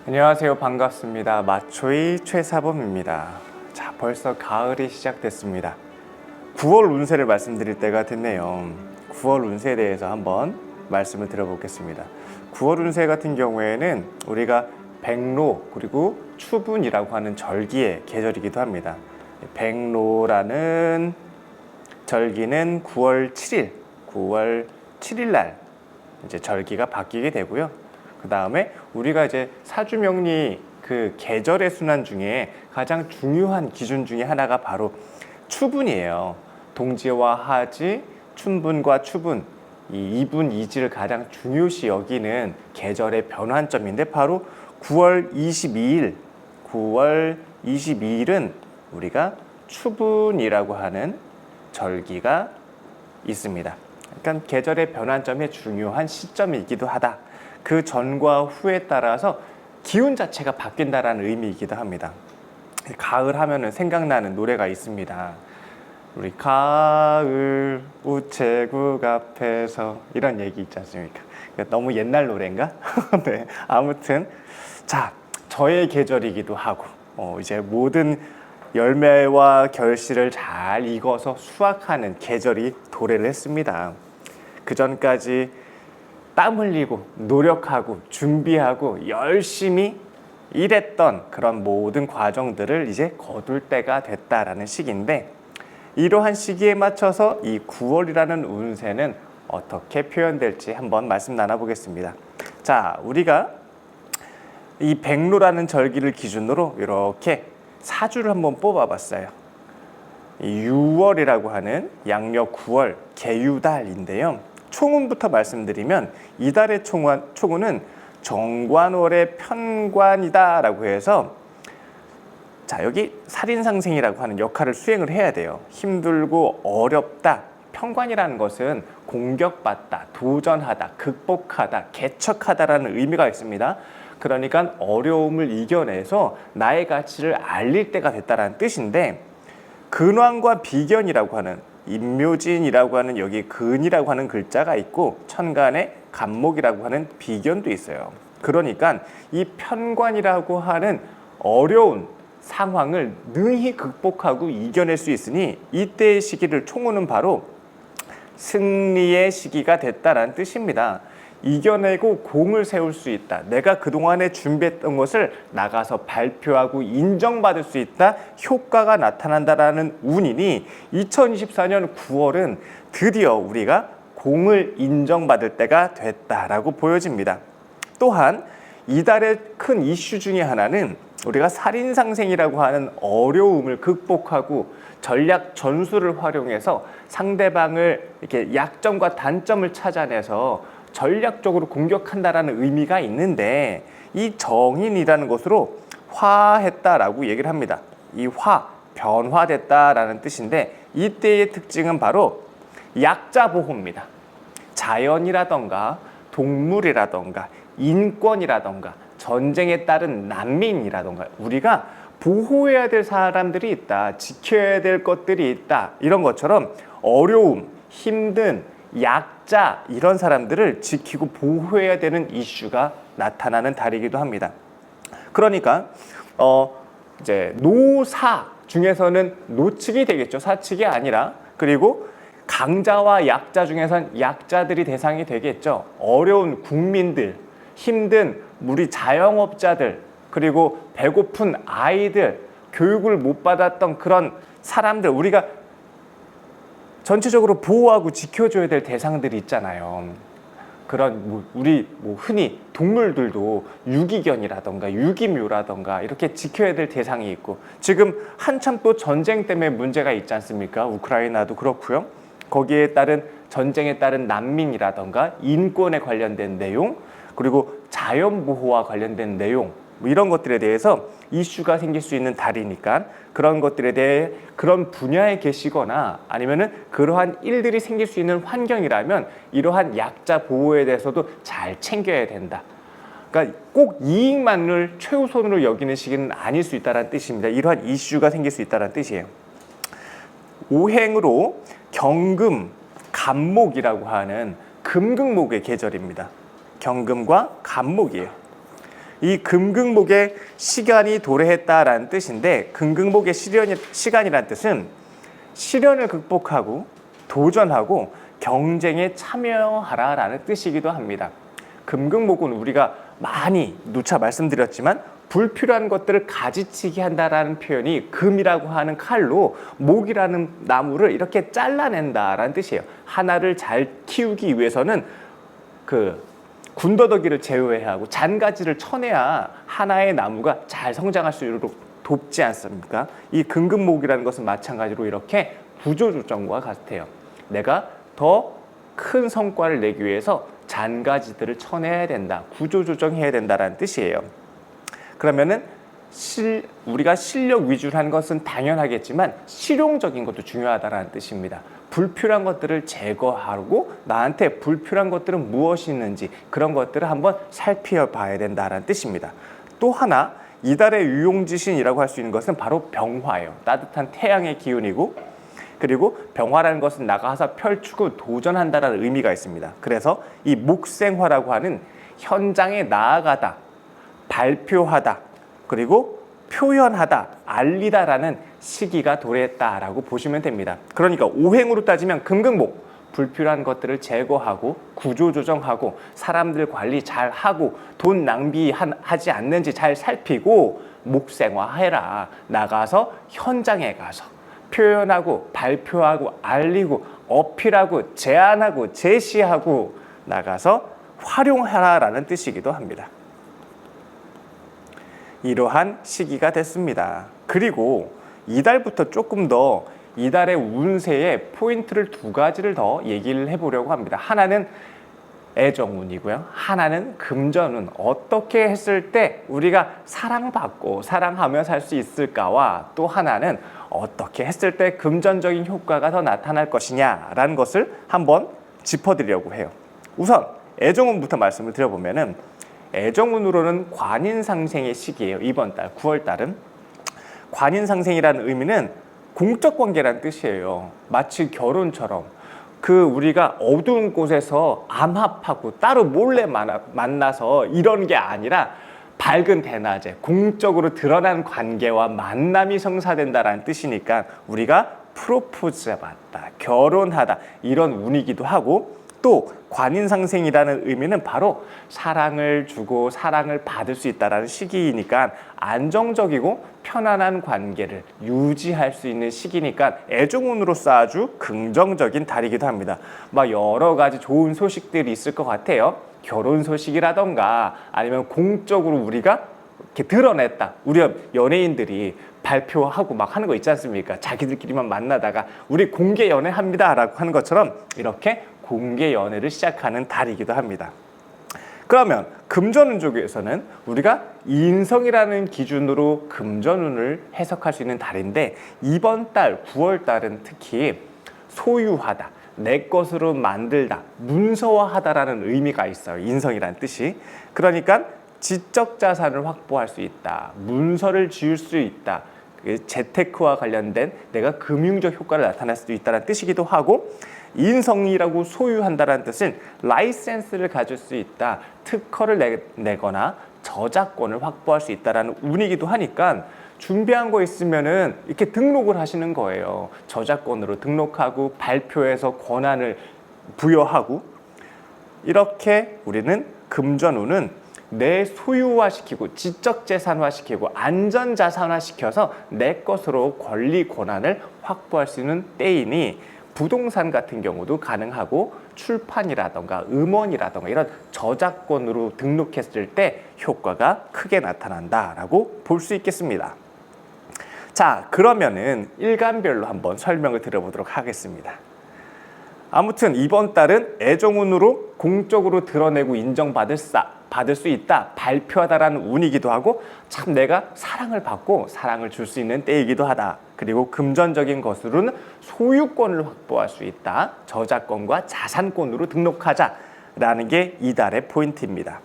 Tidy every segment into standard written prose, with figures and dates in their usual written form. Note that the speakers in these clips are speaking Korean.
안녕하세요. 반갑습니다. 마초이 최사범입니다. 자, 벌써 가을이 시작됐습니다. 9월 운세를 말씀드릴 때가 됐네요. 9월 운세에 대해서 한번 말씀을 드려보겠습니다. 9월 운세 같은 경우에는 우리가 백로 그리고 추분이라고 하는 절기의 계절이기도 합니다. 백로라는 절기는 9월 7일 날 이제 절기가 바뀌게 되고요. 그 다음에 우리가 이제 사주명리 그 계절의 순환 중에 가장 중요한 기준 중에 하나가 바로 추분이에요. 동지와 하지, 춘분과 추분, 이 이분 이지를 가장 중요시 여기는 계절의 변환점인데 바로 9월 22일은 우리가 추분이라고 하는 절기가 있습니다. 그러니까 계절의 변환점의 중요한 시점이기도 하다. 그 전과 후에 따라서 기운 자체가 바뀐다라는 의미이기도 합니다. 가을 하면은 생각나는 노래가 있습니다. 우리 가을 우체국 앞에서 이런 얘기 있지 않습니까? 너무 옛날 노래인가? 네, 아무튼 자, 저의 계절이기도 하고 이제 모든 열매와 결실을 잘 익어서 수확하는 계절이 도래를 했습니다. 그 전까지 땀 흘리고 노력하고 준비하고 열심히 일했던 그런 모든 과정들을 이제 거둘 때가 됐다라는 시기인데, 이러한 시기에 맞춰서 이 9월이라는 운세는 어떻게 표현될지 한번 말씀 나눠보겠습니다. 자, 우리가 이 백로라는 절기를 기준으로 이렇게 사주를 한번 뽑아봤어요. 이 6월이라고 하는 양력 9월 계유달인데요. 총운부터 말씀드리면 이달의 총운은 정관월의 편관이다라고 해서, 자, 여기 살인상생이라고 하는 역할을 수행을 해야 돼요. 힘들고 어렵다. 편관이라는 것은 공격받다, 도전하다, 극복하다, 개척하다라는 의미가 있습니다. 그러니까 어려움을 이겨내서 나의 가치를 알릴 때가 됐다라는 뜻인데, 근왕과 비견이라고 하는 임묘진이라고 하는 여기 근이라고 하는 글자가 있고 천간에 간목이라고 하는 비견도 있어요. 그러니까 이 편관이라고 하는 어려운 상황을 능히 극복하고 이겨낼 수 있으니 이때의 시기를 총우는 바로 승리의 시기가 됐다는 뜻입니다. 이겨내고 공을 세울 수 있다. 내가 그동안에 준비했던 것을 나가서 발표하고 인정받을 수 있다. 효과가 나타난다라는 운이니 2024년 9월은 드디어 우리가 공을 인정받을 때가 됐다라고 보여집니다. 또한 이달의 큰 이슈 중에 하나는 우리가 살인상생이라고 하는 어려움을 극복하고 전략 전술을 활용해서 상대방을 이렇게 약점과 단점을 찾아내서 전략적으로 공격한다라는 의미가 있는데, 이 정인이라는 것으로 화했다라고 얘기를 합니다. 이 변화됐다라는 뜻인데, 이때의 특징은 바로 약자 보호입니다. 자연이라던가 동물이라던가 인권이라던가 전쟁에 따른 난민이라던가 우리가 보호해야 될 사람들이 있다, 지켜야 될 것들이 있다, 이런 것처럼 어려움, 힘든 약자, 이런 사람들을 지키고 보호해야 되는 이슈가 나타나는 달이기도 합니다. 그러니까 이제 노사 중에서는 노측이 되겠죠. 사측이 아니라. 그리고 강자와 약자 중에선 약자들이 대상이 되겠죠. 어려운 국민들, 힘든 우리 자영업자들, 그리고 배고픈 아이들, 교육을 못 받았던 그런 사람들, 우리가 전체적으로 보호하고 지켜줘야 될 대상들이 있잖아요. 그런 우리 흔히 동물들도 유기견이라던가 유기묘라던가 이렇게 지켜야 될 대상이 있고, 지금 한참 또 전쟁 때문에 문제가 있지 않습니까? 우크라이나도 그렇고요. 거기에 따른 전쟁에 따른 난민이라던가 인권에 관련된 내용, 그리고 자연보호와 관련된 내용, 이런 것들에 대해서 이슈가 생길 수 있는 달이니까 그런 것들에 대해 그런 분야에 계시거나 아니면은 그러한 일들이 생길 수 있는 환경이라면 이러한 약자 보호에 대해서도 잘 챙겨야 된다. 그러니까 꼭 이익만을 최우선으로 여기는 시기는 아닐 수 있다는 뜻입니다. 이러한 이슈가 생길 수 있다는 뜻이에요. 오행으로 경금, 간목이라고 하는 금극목의 계절입니다. 경금과 간목이에요. 이 금극목의 시간이 도래했다라는 뜻인데, 금극목의 시간이라는 뜻은 시련을 극복하고 도전하고 경쟁에 참여하라라는 뜻이기도 합니다. 금극목은 우리가 많이 누차 말씀드렸지만 불필요한 것들을 가지치기 한다라는 표현이 금이라고 하는 칼로 목이라는 나무를 이렇게 잘라낸다라는 뜻이에요. 하나를 잘 키우기 위해서는 그 군더더기를 제어해야 하고 잔가지를 쳐내야 하나의 나무가 잘 성장할 수 있도록 돕지 않습니까? 이 금극목이라는 것은 마찬가지로 이렇게 구조조정과 같아요. 내가 더 큰 성과를 내기 위해서 잔가지들을 쳐내야 된다, 구조조정해야 된다라는 뜻이에요. 그러면은 우리가 실력 위주로 하는 것은 당연하겠지만 실용적인 것도 중요하다는 뜻입니다. 불필요한 것들을 제거하고 나한테 불필요한 것들은 무엇이 있는지 그런 것들을 한번 살펴봐야 된다는 뜻입니다. 또 하나 이달의 유용지신이라고 할 수 있는 것은 바로 병화예요. 따뜻한 태양의 기운이고, 그리고 병화라는 것은 나가서 펼치고 도전한다는 의미가 있습니다. 그래서 이 목생화라고 하는 현장에 나아가다, 발표하다, 그리고 표현하다, 알리다라는 시기가 도래했다라고 보시면 됩니다. 그러니까 오행으로 따지면 금극목, 불필요한 것들을 제거하고 구조조정하고 사람들 관리 잘하고 돈 낭비하지 않는지 잘 살피고 목생화해라. 나가서 현장에 가서 표현하고 발표하고 알리고 어필하고 제안하고 제시하고 나가서 활용하라라는 뜻이기도 합니다. 이러한 시기가 됐습니다. 그리고 이달부터 조금 더 이달의 운세의 포인트를 두 가지를 더 얘기를 해보려고 합니다. 하나는 애정운이고요. 하나는 금전운. 어떻게 했을 때 우리가 사랑받고 사랑하며 살 수 있을까와 또 하나는 어떻게 했을 때 금전적인 효과가 더 나타날 것이냐라는 것을 한번 짚어드리려고 해요. 우선 애정운부터 말씀을 드려보면은 애정운으로는 관인상생의 시기예요. 이번 달 9월 달은 관인상생이라는 의미는 공적 관계라는 뜻이에요. 마치 결혼처럼 우리가 어두운 곳에서 암합하고 따로 몰래 만나서 이런 게 아니라 밝은 대낮에 공적으로 드러난 관계와 만남이 성사된다라는 뜻이니까 우리가 프로포즈 받다, 결혼하다 이런 운이기도 하고, 또 관인상생이라는 의미는 바로 사랑을 주고 사랑을 받을 수 있다는 시기이니까 안정적이고 편안한 관계를 유지할 수 있는 시기니까 애정운으로서 아주 긍정적인 달이기도 합니다. 막 여러 가지 좋은 소식들이 있을 것 같아요. 결혼 소식이라던가 아니면 공적으로 우리가 이렇게 드러냈다. 우리 연예인들이 발표하고 막 하는 거 있지 않습니까? 자기들끼리만 만나다가 우리 공개 연애합니다 라고 하는 것처럼 이렇게 공개 연애를 시작하는 달이기도 합니다. 그러면 금전운 쪽에서는 우리가 인성이라는 기준으로 금전운을 해석할 수 있는 달인데, 이번 달 9월 달은 특히 소유하다, 내 것으로 만들다, 문서화하다라는 의미가 있어요. 인성이라는 뜻이. 그러니까 지적 자산을 확보할 수 있다, 문서를 지을 수 있다, 재테크와 관련된 내가 금융적 효과를 나타낼 수도 있다는 뜻이기도 하고, 인성이라고 소유한다는 뜻은 라이센스를 가질 수 있다, 특허를 내거나 저작권을 확보할 수 있다는 운이기도 하니까 준비한 거 있으면은 이렇게 등록을 하시는 거예요. 저작권으로 등록하고 발표해서 권한을 부여하고, 이렇게 우리는 금전운은 내 소유화시키고 지적재산화시키고 안전자산화시켜서 내 것으로 권리 권한을 확보할 수 있는 때이니, 부동산 같은 경우도 가능하고 출판이라던가 음원이라던가 이런 저작권으로 등록했을 때 효과가 크게 나타난다라고 볼 수 있겠습니다. 자, 그러면은 일간별로 한번 설명을 드려보도록 하겠습니다. 아무튼 이번 달은 애정운으로 공적으로 드러내고 인정받을 수 있다, 발표하다라는 운이기도 하고, 참 내가 사랑을 받고 사랑을 줄 수 있는 때이기도 하다. 그리고 금전적인 것으로는 소유권을 확보할 수 있다, 저작권과 자산권으로 등록하자라는 게 이달의 포인트입니다.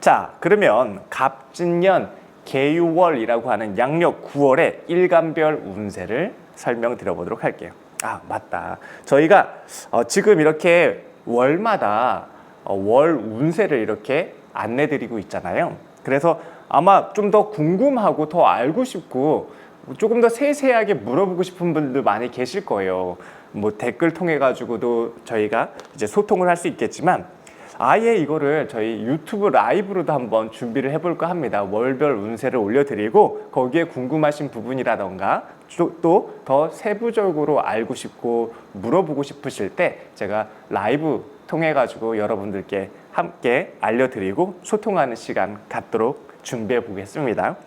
자, 그러면 갑진년 개유월이라고 하는 양력 9월의 일간별 운세를 설명드려보도록 할게요. 아, 맞다. 저희가 지금 이렇게 월마다 월 운세를 이렇게 안내드리고 있잖아요. 그래서 아마 좀 더 궁금하고 더 알고 싶고 조금 더 세세하게 물어보고 싶은 분들 많이 계실 거예요. 뭐 댓글 통해 가지고도 저희가 이제 소통을 할 수 있겠지만 아예 이거를 저희 유튜브 라이브로도 한번 준비를 해볼까 합니다. 월별 운세를 올려드리고 거기에 궁금하신 부분이라던가 또 더 세부적으로 알고 싶고 물어보고 싶으실 때 제가 라이브 통해 가지고 여러분들께 함께 알려드리고 소통하는 시간 갖도록 준비해 보겠습니다.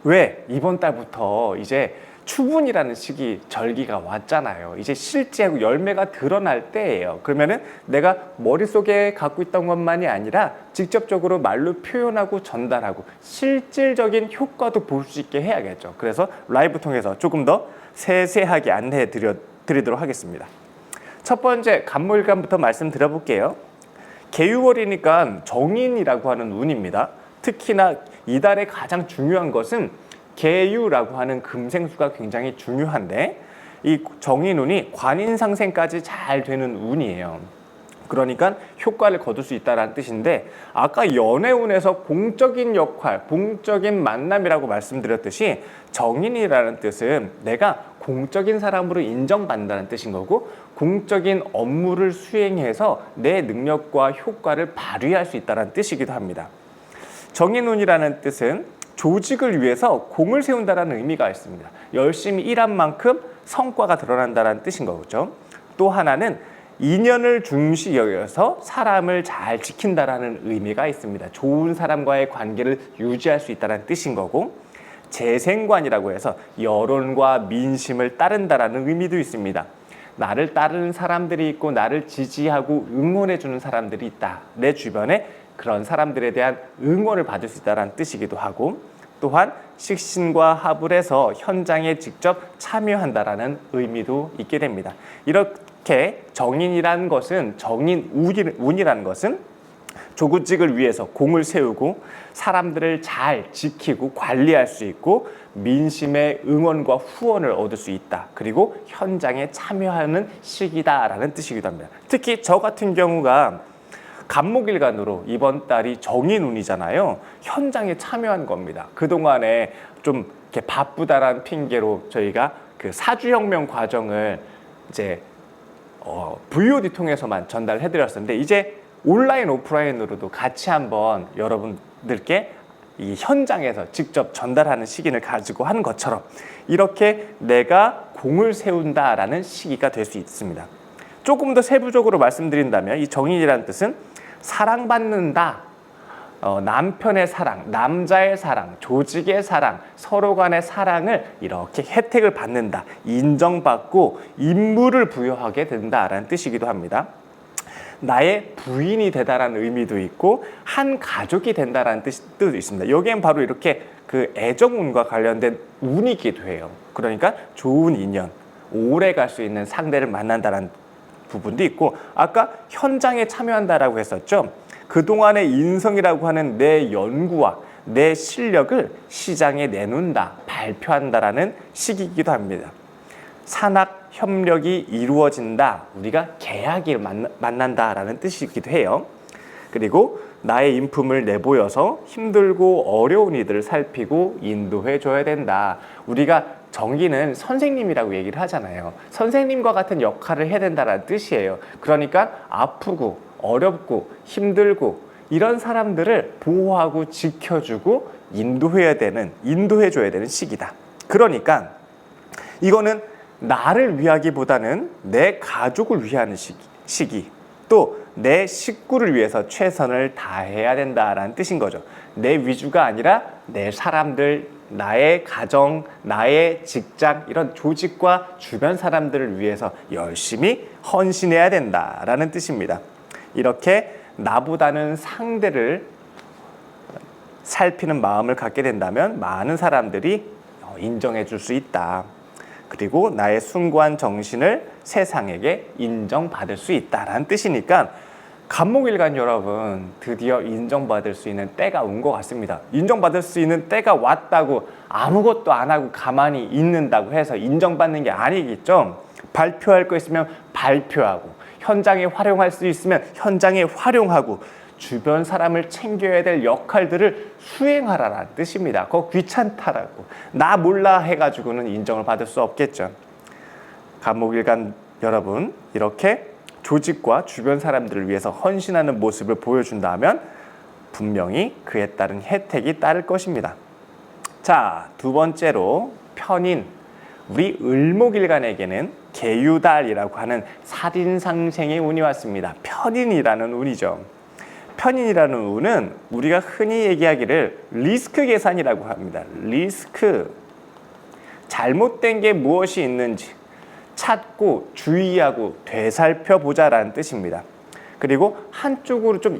왜 이번 달부터 이제 추분이라는 시기 절기가 왔잖아요. 이제 실제 열매가 드러날 때예요. 그러면은 내가 머릿속에 갖고 있던 것만이 아니라 직접적으로 말로 표현하고 전달하고 실질적인 효과도 볼 수 있게 해야겠죠. 그래서 라이브 통해서 조금 더 세세하게 안내해 드리도록 하겠습니다. 첫 번째 간목일간부터 말씀드려볼게요. 개유월이니까 정인이라고 하는 운입니다. 특히나 이달에 가장 중요한 것은 개유라고 하는 금생수가 굉장히 중요한데 이 정인운이 관인상생까지 잘 되는 운이에요. 그러니까 효과를 거둘 수 있다는 뜻인데 아까 연애운에서 공적인 역할, 공적인 만남이라고 말씀드렸듯이 정인이라는 뜻은 내가 공적인 사람으로 인정받는다는 뜻인 거고 공적인 업무를 수행해서 내 능력과 효과를 발휘할 수 있다는 뜻이기도 합니다. 정인운이라는 뜻은 조직을 위해서 공을 세운다는 의미가 있습니다. 열심히 일한 만큼 성과가 드러난다는 뜻인 거죠. 또 하나는 인연을 중시 여겨서 사람을 잘 지킨다라는 의미가 있습니다. 좋은 사람과의 관계를 유지할 수 있다는 뜻인 거고 재생관이라고 해서 여론과 민심을 따른다라는 의미도 있습니다. 나를 따르는 사람들이 있고 나를 지지하고 응원해주는 사람들이 있다. 내 주변에 그런 사람들에 대한 응원을 받을 수 있다는 뜻이기도 하고 또한 식신과 합을 해서 현장에 직접 참여한다라는 의미도 있게 됩니다. 이렇게 정인이라는 것은 정인운이라는 것은 조직을 위해서 공을 세우고 사람들을 잘 지키고 관리할 수 있고 민심의 응원과 후원을 얻을 수 있다. 그리고 현장에 참여하는 시기다라는 뜻이기도 합니다. 특히 저 같은 경우가 간목일간으로 이번 달이 정인운이잖아요. 현장에 참여한 겁니다. 그동안에 좀 이렇게 바쁘다라는 핑계로 저희가 그 사주혁명 과정을 이제 VOD 통해서만 전달해드렸었는데 이제 온라인 오프라인으로도 같이 한번 여러분들께 이 현장에서 직접 전달하는 시기를 가지고 한 것처럼 이렇게 내가 공을 세운다라는 시기가 될 수 있습니다. 조금 더 세부적으로 말씀드린다면 이 정인이라는 뜻은 사랑받는다, 남편의 사랑, 남자의 사랑, 조직의 사랑, 서로 간의 사랑을 이렇게 혜택을 받는다, 인정받고 임무를 부여하게 된다라는 뜻이기도 합니다. 나의 부인이 되다라는 의미도 있고 한 가족이 된다라는 뜻도 있습니다. 여기엔 바로 이렇게 그 애정운과 관련된 운이기도 해요. 그러니까 좋은 인연, 오래 갈 수 있는 상대를 만난다라는 부분도 있고 아까 현장에 참여한다라고 했었죠. 그동안의 인성이라고 하는 내 연구와 내 실력을 시장에 내놓는다, 발표한다라는 시기이기도 합니다. 산학 협력이 이루어진다, 우리가 계약을 만난다라는 뜻이기도 해요. 그리고 나의 인품을 내보여서 힘들고 어려운 이들을 살피고 인도해 줘야 된다. 우리가 정기는 선생님이라고 얘기를 하잖아요. 선생님과 같은 역할을 해야 된다는 뜻이에요. 그러니까 아프고 어렵고 힘들고 이런 사람들을 보호하고 지켜주고 인도해 줘야 되는 시기다. 그러니까 이거는 나를 위하기보다는 내 가족을 위하는 시기, 또 내 식구를 위해서 최선을 다해야 된다라는 뜻인 거죠. 내 위주가 아니라 내 사람들, 나의 가정, 나의 직장, 이런 조직과 주변 사람들을 위해서 열심히 헌신해야 된다라는 뜻입니다. 이렇게 나보다는 상대를 살피는 마음을 갖게 된다면 많은 사람들이 인정해 줄 수 있다. 그리고 나의 숭고한 정신을 세상에게 인정받을 수 있다라는 뜻이니까 간목일간 여러분 드디어 인정받을 수 있는 때가 온 것 같습니다. 인정받을 수 있는 때가 왔다고 아무것도 안 하고 가만히 있는다고 해서 인정받는 게 아니겠죠. 발표할 거 있으면 발표하고 현장에 활용할 수 있으면 현장에 활용하고 주변 사람을 챙겨야 될 역할들을 수행하라라는 뜻입니다. 그거 귀찮다라고 나 몰라 해가지고는 인정을 받을 수 없겠죠. 감옥일관 여러분, 이렇게 조직과 주변 사람들을 위해서 헌신하는 모습을 보여준다면 분명히 그에 따른 혜택이 따를 것입니다. 자, 두 번째로 편인. 우리 을목일간에게는 계유달이라고 하는 살인상생의 운이 왔습니다. 편인이라는 운이죠. 편인이라는 운은 우리가 흔히 얘기하기를 리스크 계산이라고 합니다. 리스크. 잘못된 게 무엇이 있는지 찾고 주의하고 되살펴보자라는 뜻입니다. 그리고 한쪽으로 좀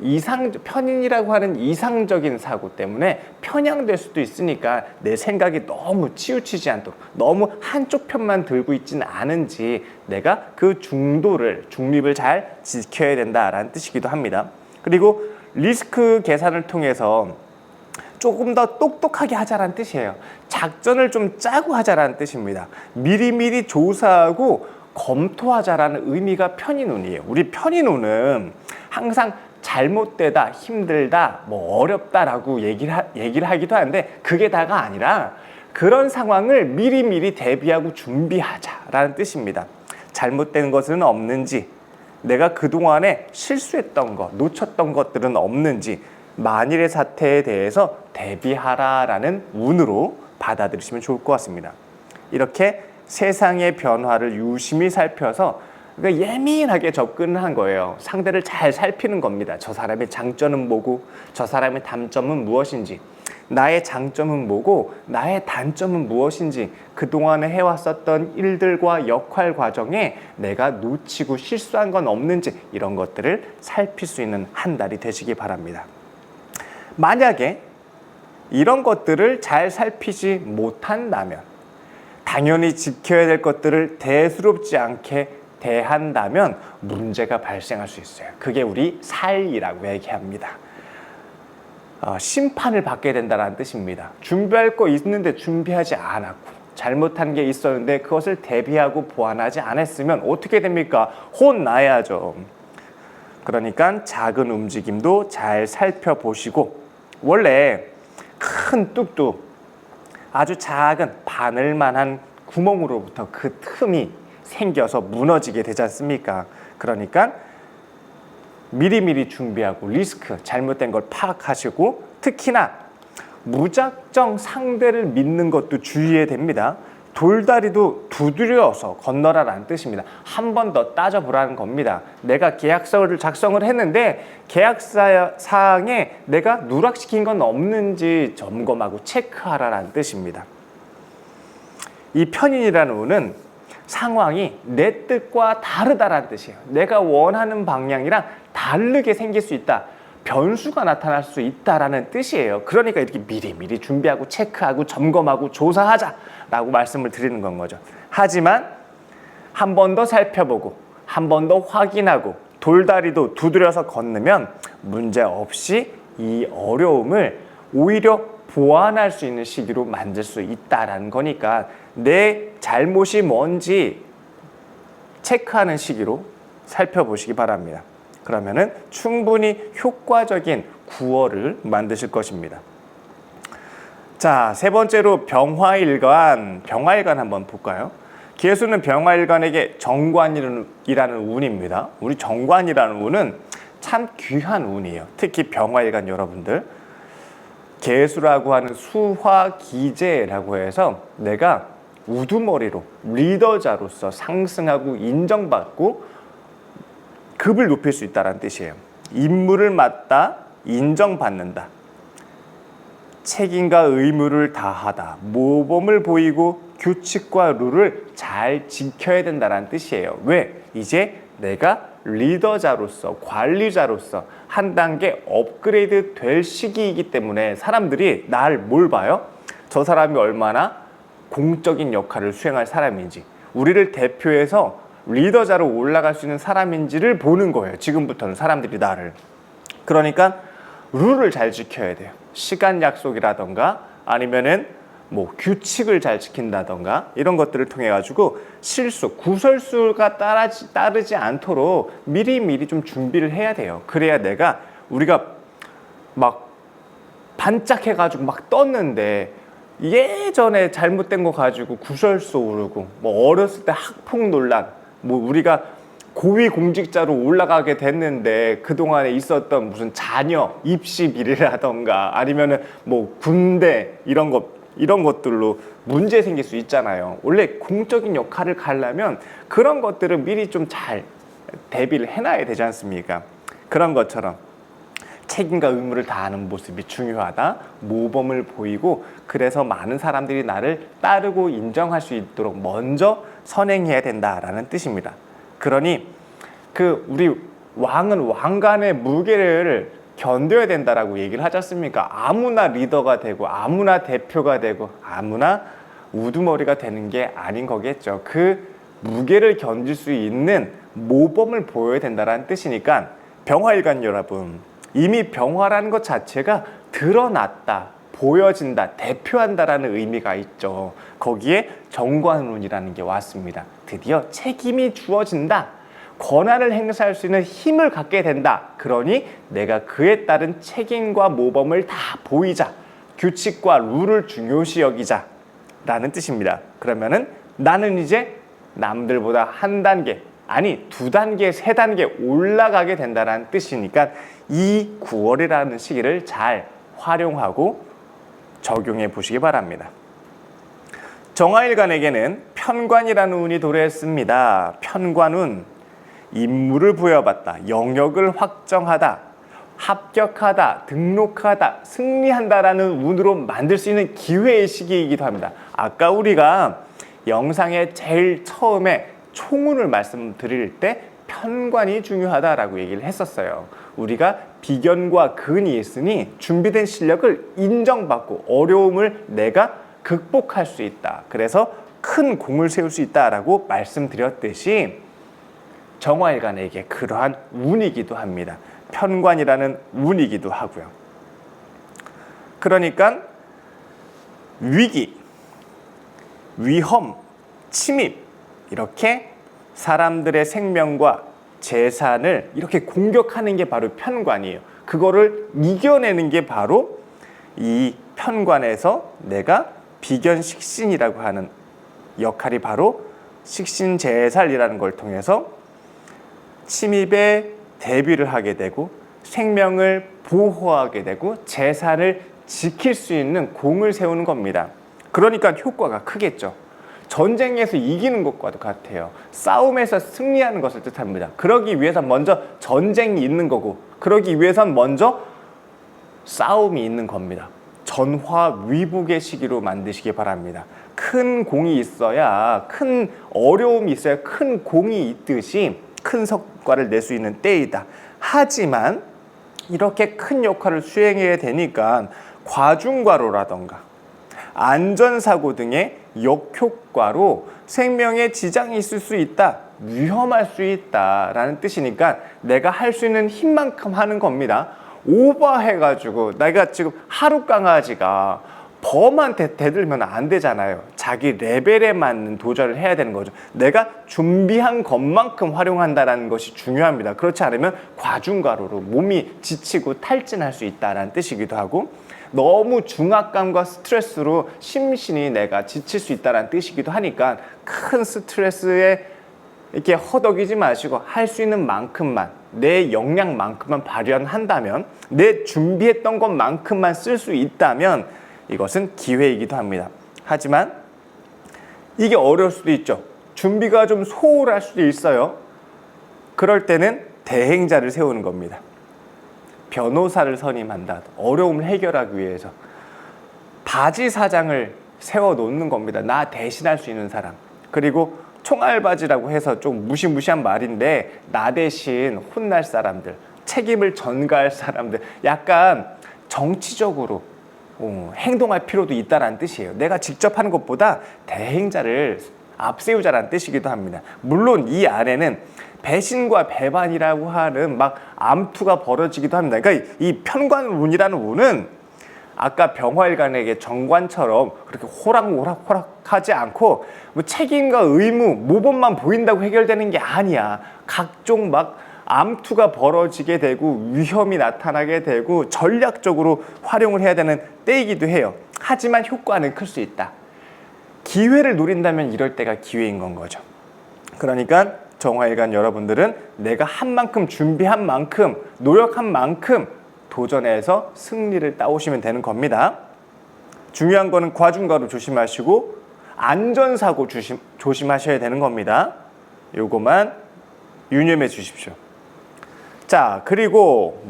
편인이라고 하는 이상적인 사고 때문에 편향될 수도 있으니까 내 생각이 너무 치우치지 않도록 너무 한쪽 편만 들고 있지는 않은지 내가 그 중립을 잘 지켜야 된다라는 뜻이기도 합니다. 그리고 리스크 계산을 통해서 조금 더 똑똑하게 하자라는 뜻이에요. 작전을 좀 짜고 하자라는 뜻입니다. 미리미리 조사하고 검토하자라는 의미가 편인운이에요. 우리 편인운은 항상 잘못되다, 힘들다, 어렵다라고 얘기를 하기도 하는데 그게 다가 아니라 그런 상황을 미리미리 대비하고 준비하자라는 뜻입니다. 잘못된 것은 없는지, 내가 그동안에 실수했던 것, 놓쳤던 것들은 없는지 만일의 사태에 대해서 대비하라라는 운으로 받아들이시면 좋을 것 같습니다. 이렇게 세상의 변화를 유심히 살펴서 그러니까 예민하게 접근을 한 거예요. 상대를 잘 살피는 겁니다. 저 사람의 장점은 뭐고 저 사람의 단점은 무엇인지, 나의 장점은 뭐고 나의 단점은 무엇인지, 그동안에 해왔었던 일들과 역할 과정에 내가 놓치고 실수한 건 없는지 이런 것들을 살필 수 있는 한 달이 되시기 바랍니다. 만약에 이런 것들을 잘 살피지 못한다면, 당연히 지켜야 될 것들을 대수롭지 않게 대한다면 문제가 발생할 수 있어요. 그게 우리 살이라고 얘기합니다. 심판을 받게 된다는 뜻입니다. 준비할 거 있는데 준비하지 않았고, 잘못한 게 있었는데 그것을 대비하고 보완하지 않았으면 어떻게 됩니까? 혼나야죠. 그러니까 작은 움직임도 잘 살펴보시고, 원래 큰 뚝뚝 아주 작은 바늘만한 구멍으로부터 그 틈이 생겨서 무너지게 되지 않습니까? 그러니까 미리미리 준비하고 리스크, 잘못된 걸 파악하시고, 특히나 무작정 상대를 믿는 것도 주의해야 됩니다. 돌다리도 두드려서 건너라라는 뜻입니다. 한 번 더 따져보라는 겁니다. 내가 계약서를 작성을 했는데 계약사항에 내가 누락시킨 건 없는지 점검하고 체크하라라는 뜻입니다. 이 편인이라는 운은 상황이 내 뜻과 다르다라는 뜻이에요. 내가 원하는 방향이랑 다르게 생길 수 있다. 변수가 나타날 수 있다라는 뜻이에요. 그러니까 이렇게 미리미리 준비하고 체크하고 점검하고 조사하자라고 말씀을 드리는 건 거죠. 하지만 한 번 더 살펴보고 한 번 더 확인하고 돌다리도 두드려서 건너면 문제없이 이 어려움을 오히려 보완할 수 있는 시기로 만들 수 있다라는 거니까 내 잘못이 뭔지 체크하는 시기로 살펴보시기 바랍니다. 그러면은 충분히 효과적인 구월을 만드실 것입니다. 자, 세 번째로 병화일관 한번 볼까요? 계수는 병화일관에게 정관이라는 운입니다. 우리 정관이라는 운은 참 귀한 운이에요. 특히 병화일관 여러분들, 계수라고 하는 수화기제라고 해서 내가 우두머리로 리더자로서 상승하고 인정받고 급을 높일 수 있다는 뜻이에요. 임무를 맡다, 인정받는다. 책임과 의무를 다하다. 모범을 보이고 규칙과 룰을 잘 지켜야 된다는 뜻이에요. 왜? 이제 내가 리더자로서, 관리자로서 한 단계 업그레이드 될 시기이기 때문에 사람들이 날 뭘 봐요? 저 사람이 얼마나 공적인 역할을 수행할 사람인지, 우리를 대표해서 리더자로 올라갈 수 있는 사람인지를 보는 거예요. 지금부터는 사람들이 나를. 그러니까 룰을 잘 지켜야 돼요. 시간 약속이라던가 아니면은 규칙을 잘 지킨다던가 이런 것들을 통해 가지고 실수, 구설수가 따르지 않도록 미리미리 좀 준비를 해야 돼요. 그래야 내가 우리가 막 반짝해가지고 막 떴는데 예전에 잘못된 거 가지고 구설수 오르고 뭐 어렸을 때 학폭 논란 뭐 우리가 고위공직자로 올라가게 됐는데 그동안에 있었던 무슨 자녀 입시 비리라던가 아니면은 뭐 군대 이런 것들로 문제 생길 수 있잖아요. 원래 공적인 역할을 가려면 그런 것들을 미리 좀 잘 대비를 해놔야 되지 않습니까? 그런 것처럼 책임과 의무를 다하는 모습이 중요하다. 모범을 보이고 그래서 많은 사람들이 나를 따르고 인정할 수 있도록 먼저 선행해야 된다라는 뜻입니다. 그러니 우리 왕은 왕관의 무게를 견뎌야 된다라고 얘기를 하지 않습니까? 아무나 리더가 되고 아무나 대표가 되고 아무나 우두머리가 되는 게 아닌 거겠죠. 그 무게를 견딜 수 있는 모범을 보여야 된다는 뜻이니까 병화일관 여러분, 이미 병화라는 것 자체가 드러났다, 보여진다, 대표한다라는 의미가 있죠. 거기에 정관운이라는 게 왔습니다. 드디어 책임이 주어진다. 권한을 행사할 수 있는 힘을 갖게 된다. 그러니 내가 그에 따른 책임과 모범을 다 보이자. 규칙과 룰을 중요시 여기자. 라는 뜻입니다. 그러면은 나는 이제 남들보다 한 단계, 아니 2단계, 3단계 올라가게 된다는 뜻이니까 이 9월이라는 시기를 잘 활용하고 적용해 보시기 바랍니다. 정화일관에게는 편관이라는 운이 도래했습니다. 편관운, 임무를 부여받다, 영역을 확정하다, 합격하다, 등록하다, 승리한다라는 운으로 만들 수 있는 기회의 시기이기도 합니다. 아까 우리가 영상의 제일 처음에 총운을 말씀드릴 때 편관이 중요하다라고 얘기를 했었어요. 우리가 비견과 근이 있으니 준비된 실력을 인정받고 어려움을 내가 극복할 수 있다. 그래서 큰 공을 세울 수 있다라고 말씀드렸듯이 정화일관에게 그러한 운이기도 합니다. 편관이라는 운이기도 하고요. 그러니까 위기, 위험, 침입 이렇게 사람들의 생명과 재산을 이렇게 공격하는 게 바로 편관이에요. 그거를 이겨내는 게 바로 이 편관에서 내가 비견식신이라고 하는 역할이 바로 식신재살이라는 걸 통해서 침입에 대비를 하게 되고 생명을 보호하게 되고 재산을 지킬 수 있는 공을 세우는 겁니다. 그러니까 효과가 크겠죠. 전쟁에서 이기는 것과도 같아요. 싸움에서 승리하는 것을 뜻합니다. 그러기 위해서 먼저 전쟁이 있는 거고 그러기 위해선 먼저 싸움이 있는 겁니다. 전화위복의 시기로 만드시기 바랍니다. 큰 공이 있어야 큰 어려움이 있어야 큰 공이 있듯이 큰 성과를 낼 수 있는 때이다. 하지만 이렇게 큰 역할을 수행해야 되니까 과중과로라던가 안전사고 등의 역효과로 생명에 지장이 있을 수 있다. 위험할 수 있다라는 뜻이니까 내가 할 수 있는 힘만큼 하는 겁니다. 오버해가지고 내가 지금 하루 강아지가 범한테 대들면 안 되잖아요. 자기 레벨에 맞는 도전을 해야 되는 거죠. 내가 준비한 것만큼 활용한다는 것이 중요합니다. 그렇지 않으면 과중과로로 몸이 지치고 탈진할 수 있다는 뜻이기도 하고 너무 중압감과 스트레스로 심신이 내가 지칠 수 있다는 뜻이기도 하니까 큰 스트레스에 이렇게 허덕이지 마시고 할 수 있는 만큼만 내 역량만큼만 발현한다면 내 준비했던 것만큼만 쓸 수 있다면 이것은 기회이기도 합니다. 하지만 이게 어려울 수도 있죠. 준비가 좀 소홀할 수도 있어요. 그럴 때는 대행자를 세우는 겁니다. 변호사를 선임한다. 어려움을 해결하기 위해서 바지사장을 세워놓는 겁니다. 나 대신할 수 있는 사람. 그리고 총알바지라고 해서 좀 무시무시한 말인데 나 대신 혼날 사람들, 책임을 전가할 사람들, 약간 정치적으로 행동할 필요도 있다는 뜻이에요. 내가 직접 하는 것보다 대행자를 앞세우자라는 뜻이기도 합니다. 물론 이 안에는 배신과 배반이라고 하는 막 암투가 벌어지기도 합니다. 그러니까 이 편관운이라는 운은 아까 병화일관에게 정관처럼 그렇게 호락호락하지 않고 뭐 책임과 의무, 모범만 보인다고 해결되는 게 아니야. 각종 막 암투가 벌어지게 되고 위험이 나타나게 되고 전략적으로 활용을 해야 되는 때이기도 해요. 하지만 효과는 클 수 있다. 기회를 노린다면 이럴 때가 기회인 건 거죠. 그러니까 정화일관 여러분들은 내가 한 만큼 준비한 만큼 노력한 만큼 도전해서 승리를 따오시면 되는 겁니다. 중요한 거는 과중과로 조심하시고 안전사고 조심하셔야 되는 겁니다. 요거만 유념해 주십시오. 자, 그리고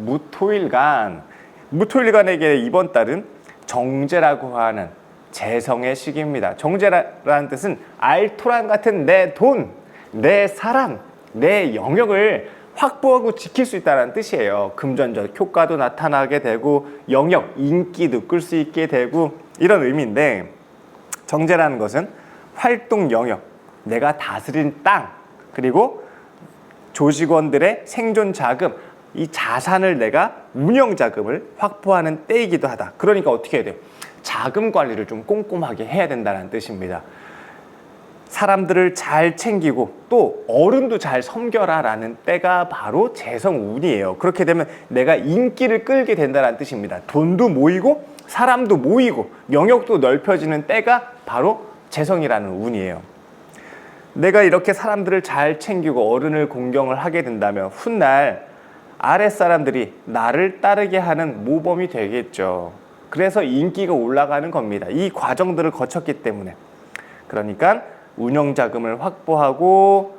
무토일간에게 이번 달은 정제라고 하는 재성의 시기입니다. 정제라는 뜻은 알토란 같은 내 돈, 내 사람, 내 영역을 확보하고 지킬 수 있다는 뜻이에요. 금전적 효과도 나타나게 되고 영역, 인기도 끌 수 있게 되고 이런 의미인데, 정제라는 것은 활동 영역, 내가 다스린 땅, 그리고 조직원들의 생존 자금, 이 자산을 내가 운영 자금을 확보하는 때이기도 하다. 그러니까 어떻게 해야 돼요? 자금 관리를 좀 꼼꼼하게 해야 된다는 뜻입니다. 사람들을 잘 챙기고 또 어른도 잘 섬겨라 라는 때가 바로 재성운이에요. 그렇게 되면 내가 인기를 끌게 된다는 뜻입니다. 돈도 모이고 사람도 모이고 영역도 넓혀지는 때가 바로 재성이라는 운이에요. 내가 이렇게 사람들을 잘 챙기고 어른을 공경을 하게 된다면 훗날 아랫사람들이 나를 따르게 하는 모범이 되겠죠. 그래서 인기가 올라가는 겁니다. 이 과정들을 거쳤기 때문에. 그러니까 운영자금을 확보하고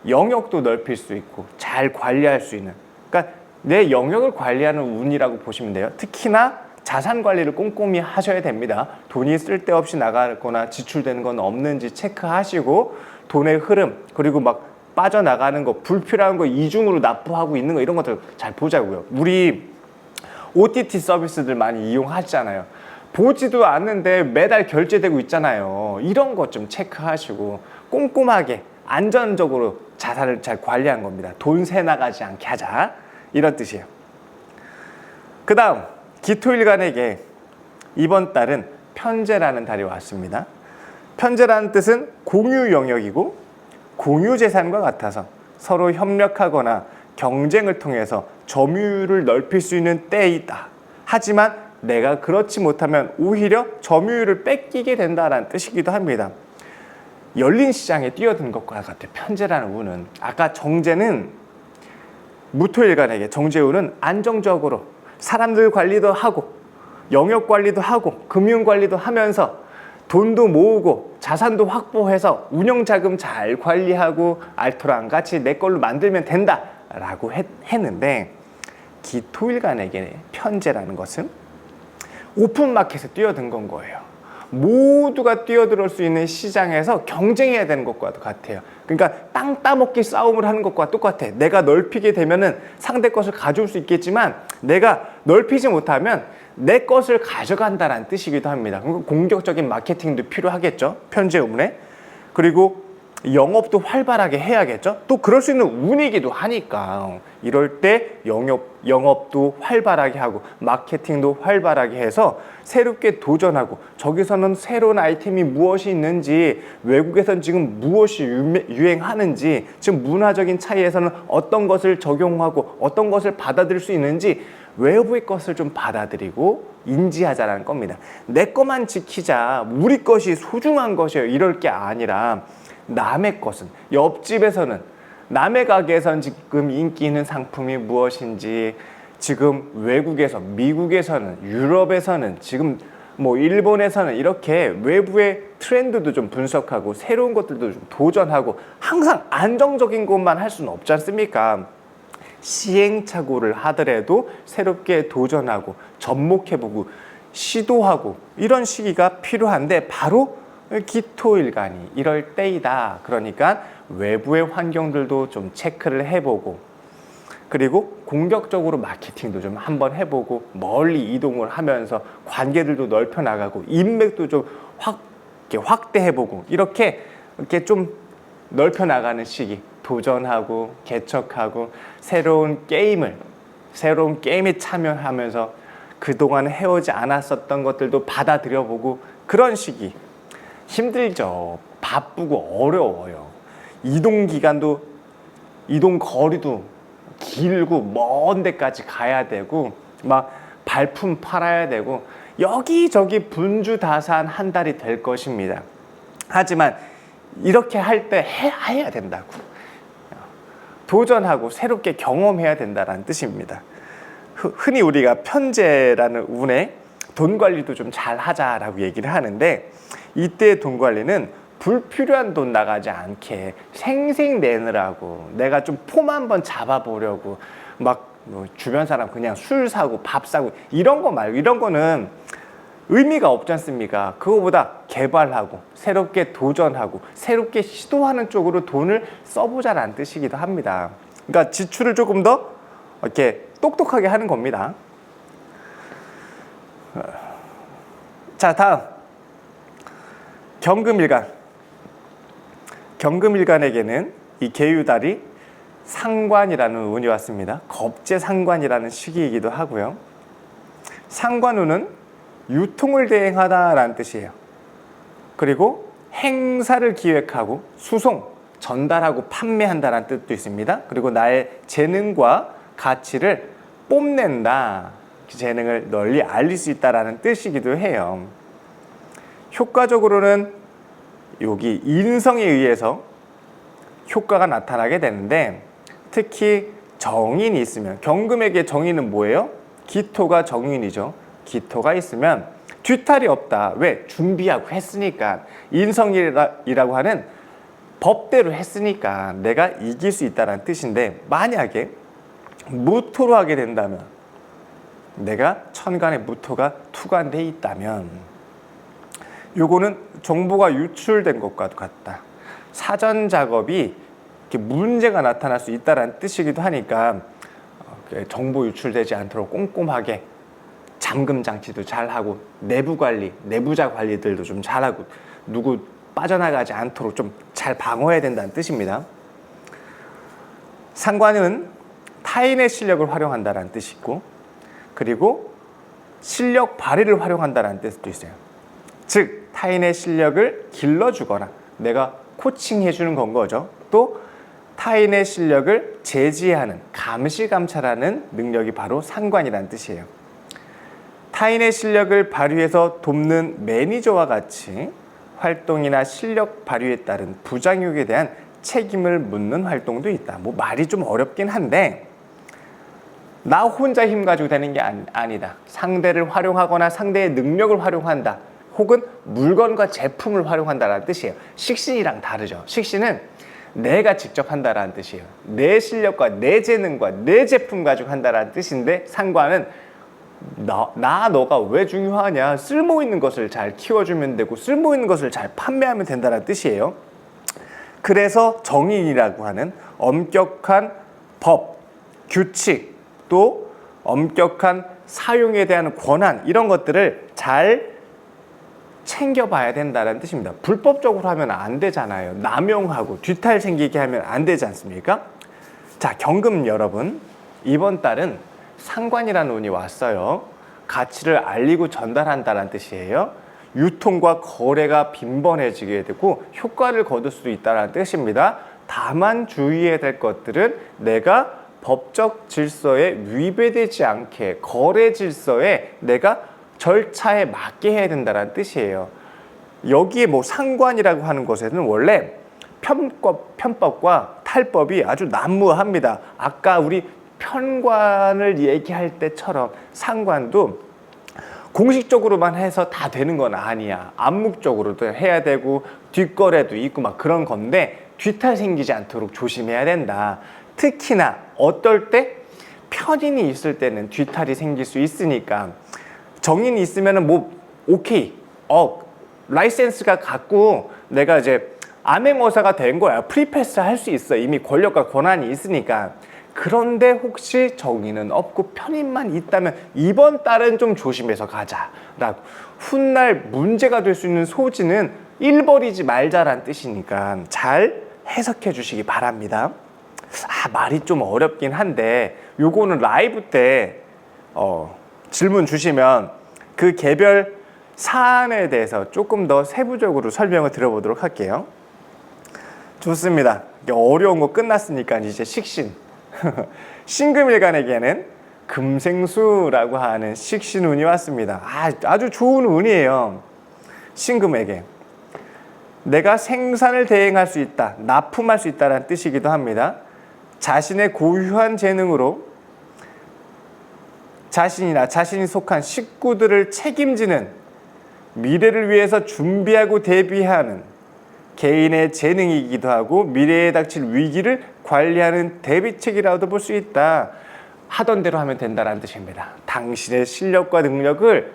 영역도 넓힐 수 있고 잘 관리할 수 있는, 그러니까 내 영역을 관리하는 운이라고 보시면 돼요. 특히나 자산 관리를 꼼꼼히 하셔야 됩니다. 돈이 쓸데없이 나가거나 지출되는 건 없는지 체크하시고 돈의 흐름, 그리고 막 빠져나가는 거, 불필요한 거 이중으로 납부하고 있는 거, 이런 것들 잘 보자고요. 우리 OTT 서비스들 많이 이용하잖아요. 보지도 않는데 매달 결제되고 있잖아요. 이런 것 좀 체크하시고 꼼꼼하게 안전적으로 자산을 잘 관리한 겁니다. 돈 새 나가지 않게 하자, 이런 뜻이에요. 그 다음 기토일간에게 이번 달은 편재라는 달이 왔습니다. 편재라는 뜻은 공유 영역이고 공유 재산과 같아서 서로 협력하거나 경쟁을 통해서 점유율을 넓힐 수 있는 때이다. 하지만 내가 그렇지 못하면 오히려 점유율을 뺏기게 된다는 뜻이기도 합니다. 열린 시장에 뛰어든 것과 같아요. 편재라는 운은. 아까 정제는 무토일간에게 정제운은 안정적으로 사람들 관리도 하고 영역 관리도 하고 금융 관리도 하면서 돈도 모으고 자산도 확보해서 운영자금 잘 관리하고 알토랑 같이 내 걸로 만들면 된다라고 했는데, 기토일간에게 편재라는 것은 오픈마켓에 뛰어든 건 거예요. 모두가 뛰어들 수 있는 시장에서 경쟁해야 되는 것과 같아요. 그러니까 땅 따먹기 싸움을 하는 것과 똑같아. 내가 넓히게 되면은 상대 것을 가져올 수 있겠지만 내가 넓히지 못하면 내 것을 가져간다는 뜻이기도 합니다. 공격적인 마케팅도 필요하겠죠. 편재운에. 그리고 영업도 활발하게 해야겠죠. 또 그럴 수 있는 운이기도 하니까 이럴 때 영업도 활발하게 하고 마케팅도 활발하게 해서 새롭게 도전하고, 저기서는 새로운 아이템이 무엇이 있는지, 외국에서는 지금 무엇이 유행하는지, 지금 문화적인 차이에서는 어떤 것을 적용하고 어떤 것을 받아들일 수 있는지 외부의 것을 좀 받아들이고 인지하자라는 겁니다. 내 것만 지키자, 우리 것이 소중한 것이에요, 이럴 게 아니라 남의 것은, 옆집에서는, 남의 가게에서는 지금 인기 있는 상품이 무엇인지, 지금 외국에서, 미국에서는, 유럽에서는, 지금 뭐 일본에서는 이렇게 외부의 트렌드도 좀 분석하고 새로운 것들도 좀 도전하고, 항상 안정적인 것만 할 수는 없지 않습니까? 시행착오를 하더라도 새롭게 도전하고 접목해보고 시도하고, 이런 시기가 필요한데 바로 기토일간이 이럴 때이다. 그러니까 외부의 환경들도 좀 체크를 해보고, 그리고 공격적으로 마케팅도 좀 한번 해보고, 멀리 이동을 하면서 관계들도 넓혀 나가고, 인맥도 좀 확대해보고, 이렇게 좀 넓혀 나가는 시기, 도전하고 개척하고 새로운 게임에 참여하면서 그동안 해오지 않았었던 것들도 받아들여보고, 그런 시기. 힘들죠. 바쁘고 어려워요. 이동 기간도, 이동 거리도 길고 먼 데까지 가야 되고 막 발품 팔아야 되고 여기저기 분주다산 한 달이 될 것입니다. 하지만 이렇게 할 때 해야 된다고. 도전하고 새롭게 경험해야 된다는 뜻입니다. 흔히 우리가 편재라는 운에 돈 관리도 좀 잘 하자라고 얘기를 하는데, 이때 돈 관리는 불필요한 돈 나가지 않게 생생 내느라고, 내가 좀 폼 한번 잡아보려고 뭐 주변 사람 그냥 술 사고 밥 사고 이런 거 말고, 이런 거는 의미가 없지 않습니까? 그거보다 개발하고 새롭게 도전하고 새롭게 시도하는 쪽으로 돈을 써보자라는 뜻이기도 합니다. 그러니까 지출을 조금 더 이렇게 똑똑하게 하는 겁니다. 자, 다음 경금일간. 경금일간에게는 이 계유달이 상관이라는 운이 왔습니다. 겁재상관이라는 시기이기도 하고요. 상관운은 유통을 대행하다라는 뜻이에요. 그리고 행사를 기획하고 수송, 전달하고 판매한다라는 뜻도 있습니다. 그리고 나의 재능과 가치를 뽐낸다, 재능을 널리 알릴 수 있다라는 뜻이기도 해요. 효과적으로는 여기 인성에 의해서 효과가 나타나게 되는데, 특히 정인이 있으면, 경금에게 정인은 뭐예요? 기토가 정인이죠. 기토가 있으면 뒤탈이 없다. 왜? 준비하고 했으니까. 인성이라고 하는 법대로 했으니까 내가 이길 수 있다는 뜻인데, 만약에 무토로 하게 된다면, 내가 천간에 무토가 투관돼 있다면 요거는 정보가 유출된 것과 같다. 사전 작업이 이렇게 문제가 나타날 수 있다는 뜻이기도 하니까 정보 유출되지 않도록 꼼꼼하게 잠금 장치도 잘하고 내부 관리, 내부자 관리들도 좀 잘하고 누구 빠져나가지 않도록 좀 잘 방어해야 된다는 뜻입니다. 상관은 타인의 실력을 활용한다는 뜻이 있고, 그리고 실력 발휘를 활용한다는 뜻도 있어요. 즉 타인의 실력을 길러주거나 내가 코칭해 주는 건 거죠. 또 타인의 실력을 제지하는, 감시감찰하는 능력이 바로 상관이라는 뜻이에요. 타인의 실력을 발휘해서 돕는 매니저와 같이 활동이나 실력 발휘에 따른 부장육에 대한 책임을 묻는 활동도 있다. 뭐 말이 좀 어렵긴 한데, 나 혼자 힘 가지고 되는 게 아니다. 상대를 활용하거나 상대의 능력을 활용한다. 혹은 물건과 제품을 활용한다는 뜻이에요. 식신이랑 다르죠. 식신은 내가 직접 한다라는 뜻이에요. 내 실력과 내 재능과 내 제품 가지고 한다라는 뜻인데, 상관은 너가 왜 중요하냐, 쓸모 있는 것을 잘 키워주면 되고 쓸모 있는 것을 잘 판매하면 된다는 뜻이에요. 그래서 정인이라고 하는 엄격한 법, 규칙, 또 엄격한 사용에 대한 권한, 이런 것들을 잘 챙겨봐야 된다는 뜻입니다. 불법적으로 하면 안 되잖아요. 남용하고 뒤탈 생기게 하면 안 되지 않습니까? 자, 경금 여러분, 이번 달은 상관이라는 운이 왔어요. 가치를 알리고 전달한다는 뜻이에요. 유통과 거래가 빈번해지게 되고 효과를 거둘 수 있다는 뜻입니다. 다만 주의해야 될 것들은 내가 법적 질서에 위배되지 않게, 거래 질서에 내가 절차에 맞게 해야 된다는 뜻이에요. 여기에 뭐 상관이라고 하는 것에는 원래 편법과 탈법이 아주 난무합니다. 아까 우리 편관을 얘기할 때처럼 상관도 공식적으로만 해서 다 되는 건 아니야. 암묵적으로도 해야 되고 뒷거래도 있고 막 그런 건데, 뒤탈 생기지 않도록 조심해야 된다. 특히나 어떨 때 편인이 있을 때는 뒤탈이 생길 수 있으니까, 정인이 있으면은 뭐 오케이, 라이센스가 갖고 내가 이제 암행어사가 된 거야. 프리패스 할 수 있어. 이미 권력과 권한이 있으니까. 그런데 혹시 정인은 없고 편인만 있다면 이번 달은 좀 조심해서 가자라고. 훗날 문제가 될 수 있는 소지는 잃어버리지 말자라는 뜻이니까 잘 해석해 주시기 바랍니다. 말이 좀 어렵긴 한데 요거는 라이브 때 질문 주시면 그 개별 사안에 대해서 조금 더 세부적으로 설명을 드려보도록 할게요. 좋습니다. 어려운 거 끝났으니까 이제 식신. 신금일간에게는 금생수라고 하는 식신운이 왔습니다. 아주 좋은 운이에요. 신금에게 내가 생산을 대행할 수 있다, 납품할 수 있다는 뜻이기도 합니다. 자신의 고유한 재능으로 자신이나 자신이 속한 식구들을 책임지는, 미래를 위해서 준비하고 대비하는 개인의 재능이기도 하고 미래에 닥칠 위기를 관리하는 대비책이라고도 볼 수 있다. 하던 대로 하면 된다는 뜻입니다. 당신의 실력과 능력을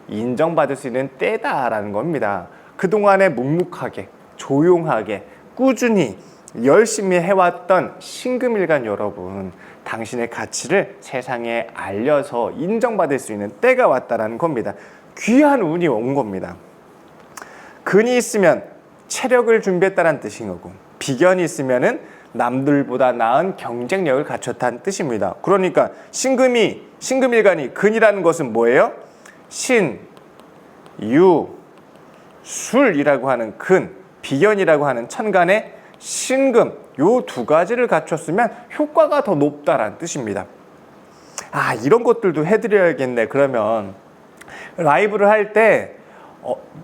인정받을 수 있는 때다라는 겁니다. 그동안에 묵묵하게, 조용하게, 꾸준히 열심히 해왔던 신금일간 여러분, 당신의 가치를 세상에 알려서 인정받을 수 있는 때가 왔다는 겁니다. 귀한 운이 온 겁니다. 근이 있으면 체력을 준비했다는 뜻인 거고, 비견이 있으면은 남들보다 나은 경쟁력을 갖췄다는 뜻입니다. 그러니까 신금일간이 근이라는 것은 뭐예요? 신, 유, 술이라고 하는 근, 비견이라고 하는 천간에 신금, 요 두 가지를 갖췄으면 효과가 더 높다라는 뜻입니다. 이런 것들도 해드려야겠네. 그러면 라이브를 할 때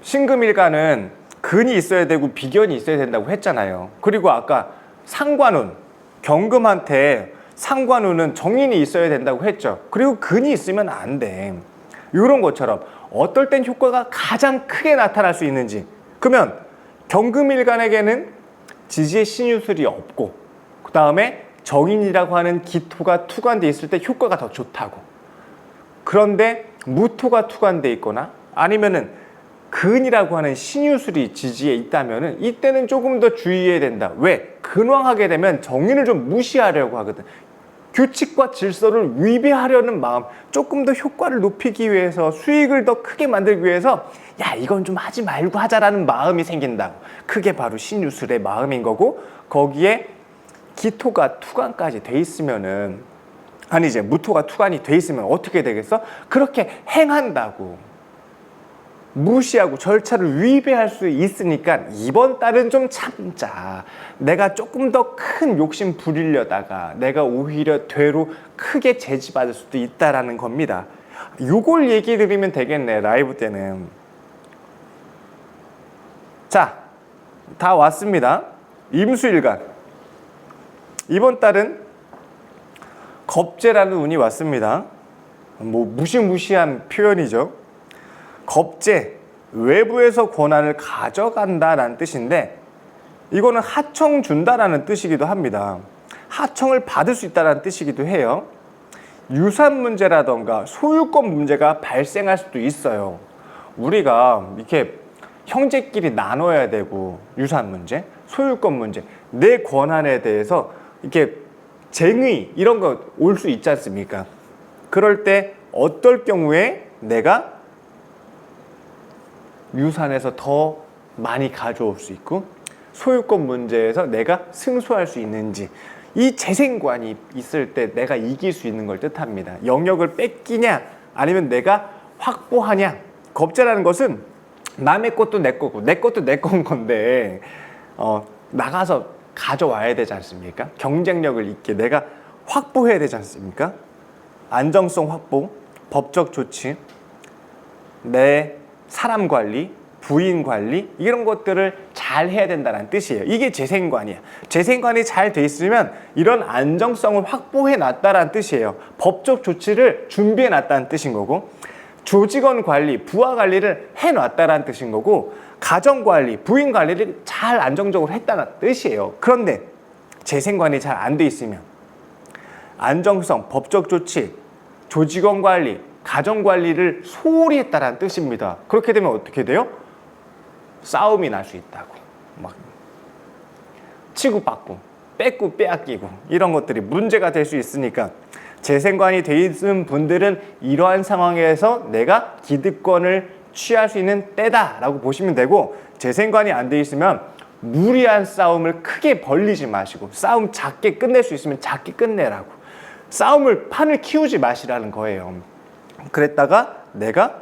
신금일간은 근이 있어야 되고 비견이 있어야 된다고 했잖아요. 그리고 아까 상관운, 경금한테 상관운은 정인이 있어야 된다고 했죠. 그리고 근이 있으면 안 돼. 이런 것처럼 어떨 땐 효과가 가장 크게 나타날 수 있는지. 그러면 경금일간에게는 지지의 신유술이 없고, 그 다음에 정인이라고 하는 기토가 투관돼 있을 때 효과가 더 좋다고. 그런데 무토가 투관돼 있거나 아니면은 근이라고 하는 신유술이 지지에 있다면은 이때는 조금 더 주의해야 된다. 왜? 근왕하게 되면 정인을 좀 무시하려고 하거든. 규칙과 질서를 위배하려는 마음, 조금 더 효과를 높이기 위해서, 수익을 더 크게 만들기 위해서 야, 이건 좀 하지 말고 하자라는 마음이 생긴다고. 그게 바로 신유술의 마음인 거고, 거기에 기토가 투관까지 돼 있으면은, 아니지, 무토가 투관이 돼 있으면 어떻게 되겠어? 그렇게 행한다고. 무시하고 절차를 위배할 수 있으니까 이번 달은 좀 참자. 내가 조금 더 큰 욕심 부리려다가 내가 오히려 되로 크게 제지받을 수도 있다라는 겁니다. 요걸 얘기 드리면 되겠네, 라이브 때는. 자, 다 왔습니다. 임수일간. 이번 달은 겁재라는 운이 왔습니다. 무시무시한 표현이죠. 겁재, 외부에서 권한을 가져간다라는 뜻인데, 이거는 하청 준다라는 뜻이기도 합니다. 하청을 받을 수 있다는 뜻이기도 해요. 유산 문제라던가 소유권 문제가 발생할 수도 있어요. 우리가 이렇게 형제끼리 나눠야 되고, 유산 문제, 소유권 문제, 내 권한에 대해서 이렇게 쟁의 이런 거 올 수 있지 않습니까? 그럴 때 어떨 경우에 내가 유산에서 더 많이 가져올 수 있고, 소유권 문제에서 내가 승소할 수 있는지, 이 재생관이 있을 때 내가 이길 수 있는 걸 뜻합니다. 영역을 뺏기냐 아니면 내가 확보하냐. 겁재라는 것은 남의 것도 내 거고 내 것도 내 건데 나가서 가져와야 되지 않습니까? 경쟁력을 있게 내가 확보해야 되지 않습니까? 안정성 확보, 법적 조치, 내 사람 관리, 부인 관리, 이런 것들을 잘 해야 된다는 뜻이에요. 이게 재생관이야. 재생관이 잘 돼 있으면 이런 안정성을 확보해 놨다는 뜻이에요. 법적 조치를 준비해 놨다는 뜻인 거고, 조직원 관리, 부하 관리를 해 놨다는 뜻인 거고, 가정 관리, 부인 관리를 잘 안정적으로 했다는 뜻이에요. 그런데 재생관이 잘 안 돼 있으면 안정성, 법적 조치, 조직원 관리, 가정 관리를 소홀히 했다는 뜻입니다. 그렇게 되면 어떻게 돼요? 싸움이 날 수 있다고. 막 치고받고 뺏고 빼앗기고 이런 것들이 문제가 될 수 있으니까, 재생관이 돼 있는 분들은 이러한 상황에서 내가 기득권을 취할 수 있는 때다라고 보시면 되고, 재생관이 안 돼 있으면 무리한 싸움을 크게 벌리지 마시고, 싸움 작게 끝낼 수 있으면 작게 끝내라고. 싸움을 판을 키우지 마시라는 거예요. 그랬다가 내가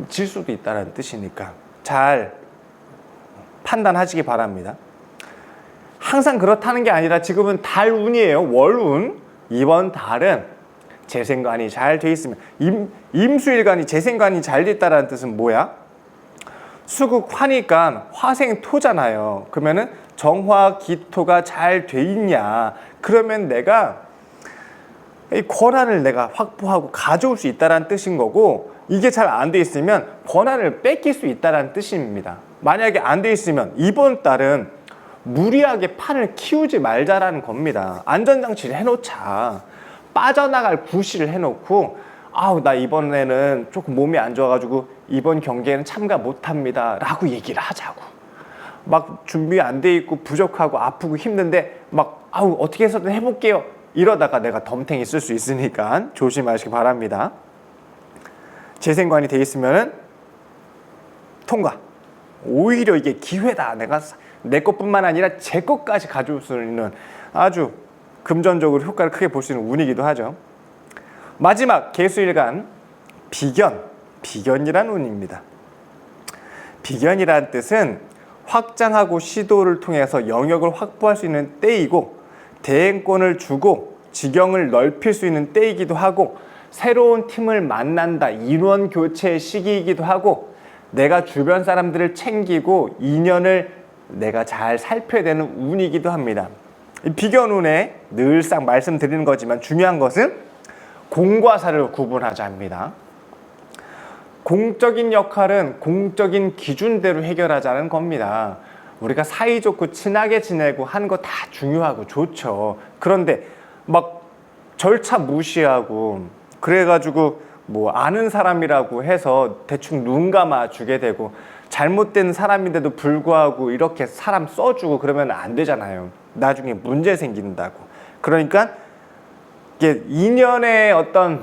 질 수도 있다는 뜻이니까 잘 판단하시기 바랍니다. 항상 그렇다는 게 아니라 지금은 달운이에요. 월운. 이번 달은 재생관이 잘 돼 있으면 임수일간이 재생관이 잘 됐다라는 뜻은 뭐야? 수국 화니까 화생토잖아요. 그러면은 정화기토가 잘 돼 있냐? 그러면 내가 이 권한을 내가 확보하고 가져올 수 있다는 뜻인 거고, 이게 잘 안 돼 있으면 권한을 뺏길 수 있다는 뜻입니다. 만약에 안 돼 있으면 이번 달은 무리하게 판을 키우지 말자라는 겁니다. 안전장치를 해놓자. 빠져나갈 구실을 해놓고, 아우 나 이번에는 조금 몸이 안 좋아가지고 이번 경기에는 참가 못합니다 라고 얘기를 하자고. 막 준비 안 돼 있고 부족하고 아프고 힘든데 막 아우 어떻게 해서든 해볼게요 이러다가 내가 덤탱이 쓸 수 있으니까 조심하시기 바랍니다. 재생관이 돼 있으면은 통과. 오히려 이게 기회다. 내가 내 것뿐만 아니라 제 것까지 가져올 수 있는 아주 금전적으로 효과를 크게 볼 수 있는 운이기도 하죠. 마지막 개수일간 비견이란 운입니다. 비견이란 뜻은 확장하고 시도를 통해서 영역을 확보할 수 있는 때이고, 대행권을 주고 지경을 넓힐 수 있는 때이기도 하고, 새로운 팀을 만난다, 인원 교체의 시기이기도 하고, 내가 주변 사람들을 챙기고 인연을 내가 잘 살펴야 되는 운이기도 합니다. 이 비견운에 늘상 말씀드리는 거지만 중요한 것은 공과 사를 구분하자 합니다. 공적인 역할은 공적인 기준대로 해결하자는 겁니다. 우리가 사이좋고 친하게 지내고 하는 거 다 중요하고 좋죠. 그런데 막 절차 무시하고 그래가지고 뭐 아는 사람이라고 해서 대충 눈 감아 주게 되고, 잘못된 사람인데도 불구하고 이렇게 사람 써주고 그러면 안 되잖아요. 나중에 문제 생긴다고. 그러니까 이게 인연의 어떤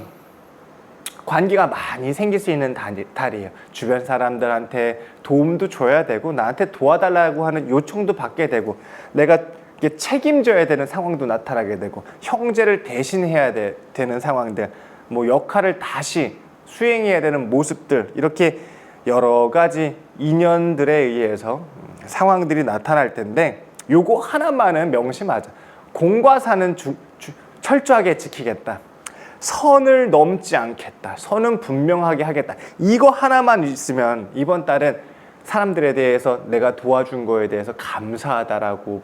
관계가 많이 생길 수 있는 달이에요. 주변 사람들한테 도움도 줘야 되고 나한테 도와달라고 하는 요청도 받게 되고, 내가 이게 책임져야 되는 상황도 나타나게 되고, 형제를 대신해야 되는 상황들, 뭐 역할을 다시 수행해야 되는 모습들, 이렇게 여러 가지 인연들에 의해서 상황들이 나타날 텐데, 요거 하나만은 명심하자. 공과 사는 철저하게 지키겠다. 선을 넘지 않겠다. 선은 분명하게 하겠다. 이거 하나만 있으면 이번 달은 사람들에 대해서 내가 도와준 거에 대해서 감사하다라고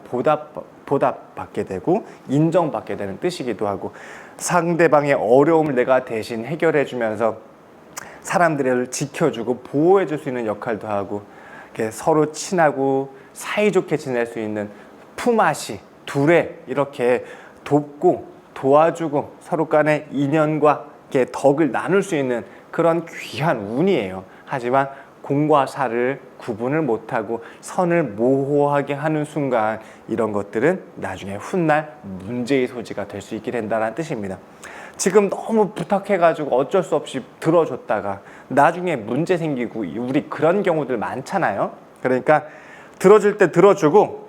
보답받게 되고 인정받게 되는 뜻이기도 하고, 상대방의 어려움을 내가 대신 해결해 주면서 사람들을 지켜주고 보호해 줄 수 있는 역할도 하고, 이렇게 서로 친하고 사이좋게 지낼 수 있는 품앗이 둘에 이렇게 돕고 도와주고 서로 간의 인연과 덕을 나눌 수 있는 그런 귀한 운이에요. 하지만 공과 사를 구분을 못하고 선을 모호하게 하는 순간 이런 것들은 나중에 훗날 문제의 소지가 될 수 있게 된다는 뜻입니다. 지금 너무 부탁해가지고 어쩔 수 없이 들어줬다가 나중에 문제 생기고, 우리 그런 경우들 많잖아요. 그러니까 들어줄 때 들어주고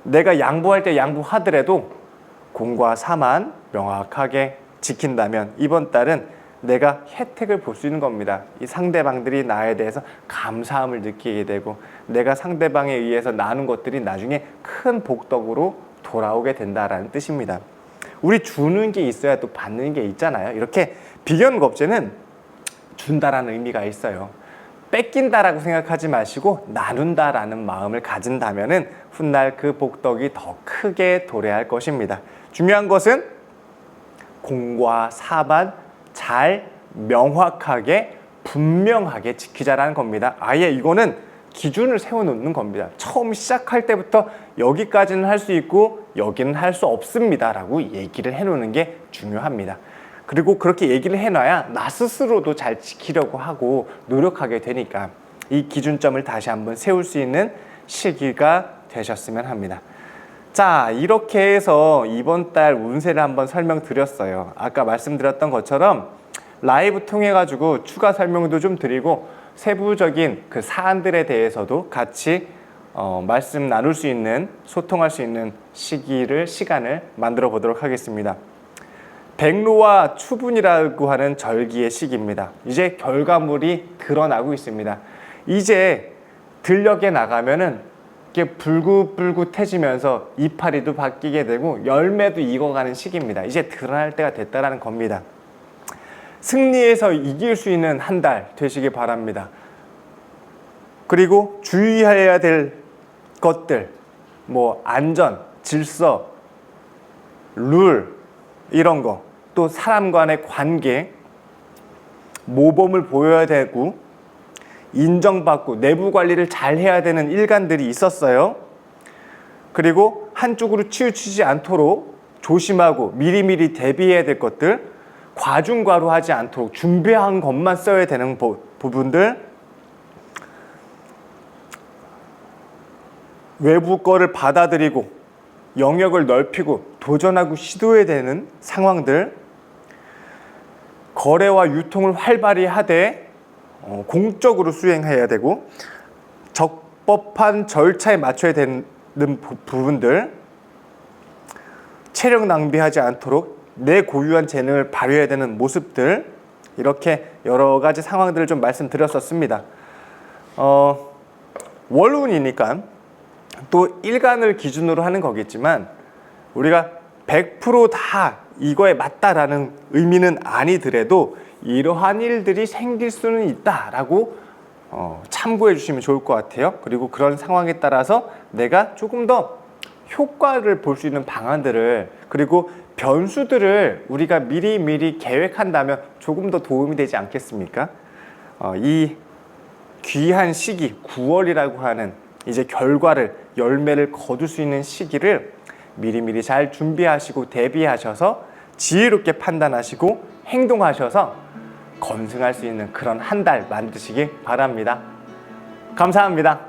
내가 양보할 때 양보하더라도 공과 사만 명확하게 지킨다면 이번 달은 내가 혜택을 볼 수 있는 겁니다. 이 상대방들이 나에 대해서 감사함을 느끼게 되고, 내가 상대방에 의해서 나눈 것들이 나중에 큰 복덕으로 돌아오게 된다라는 뜻입니다. 우리 주는 게 있어야 또 받는 게 있잖아요. 이렇게 비견겁제는 준다라는 의미가 있어요. 뺏긴다라고 생각하지 마시고 나눈다라는 마음을 가진다면은 훗날 그 복덕이 더 크게 도래할 것입니다. 중요한 것은 공과 사만 잘 명확하게 분명하게 지키자라는 겁니다. 아예 이거는 기준을 세워놓는 겁니다. 처음 시작할 때부터 여기까지는 할 수 있고 여기는 할 수 없습니다 라고 얘기를 해놓는 게 중요합니다. 그리고 그렇게 얘기를 해놔야 나 스스로도 잘 지키려고 하고 노력하게 되니까 이 기준점을 다시 한번 세울 수 있는 시기가 되셨으면 합니다. 자, 이렇게 해서 이번 달 운세를 한번 설명드렸어요. 아까 말씀드렸던 것처럼 라이브 통해 가지고 추가 설명도 좀 드리고 세부적인 그 사안들에 대해서도 같이 말씀 나눌 수 있는, 소통할 수 있는 시간을 만들어 보도록 하겠습니다. 백로와 추분이라고 하는 절기의 시기입니다. 이제 결과물이 드러나고 있습니다. 이제 들녘에 나가면은 이렇게 불긋불긋해지면서 이파리도 바뀌게 되고 열매도 익어가는 시기입니다. 이제 드러날 때가 됐다라는 겁니다. 승리해서 이길 수 있는 한 달 되시기 바랍니다. 그리고 주의해야 될 것들, 뭐 안전, 질서, 룰 이런 거, 또 사람 간의 관계, 모범을 보여야 되고 인정받고 내부 관리를 잘 해야 되는 일관들이 있었어요. 그리고 한쪽으로 치우치지 않도록 조심하고 미리미리 대비해야 될 것들, 과중과루하지 않도록 준비한 것만 써야 되는 부분들, 외부 거를 받아들이고 영역을 넓히고 도전하고 시도해야 되는 상황들, 거래와 유통을 활발히 하되 공적으로 수행해야 되고 적법한 절차에 맞춰야 되는 부분들, 체력 낭비하지 않도록 내 고유한 재능을 발휘해야 되는 모습들, 이렇게 여러 가지 상황들을 좀 말씀드렸었습니다. 월운이니까 또 일간을 기준으로 하는 거겠지만 우리가 100% 이거에 맞다라는 의미는 아니더라도 이러한 일들이 생길 수는 있다라고 참고해 주시면 좋을 것 같아요. 그리고 그런 상황에 따라서 내가 조금 더 효과를 볼 수 있는 방안들을, 그리고 변수들을 우리가 미리 계획한다면 조금 더 도움이 되지 않겠습니까? 이 귀한 시기 9월이라고 하는 이제 결과를, 열매를 거둘 수 있는 시기를 미리미리 잘 준비하시고 대비하셔서 지혜롭게 판단하시고 행동하셔서 건승할 수 있는 그런 한 달 만드시기 바랍니다. 감사합니다.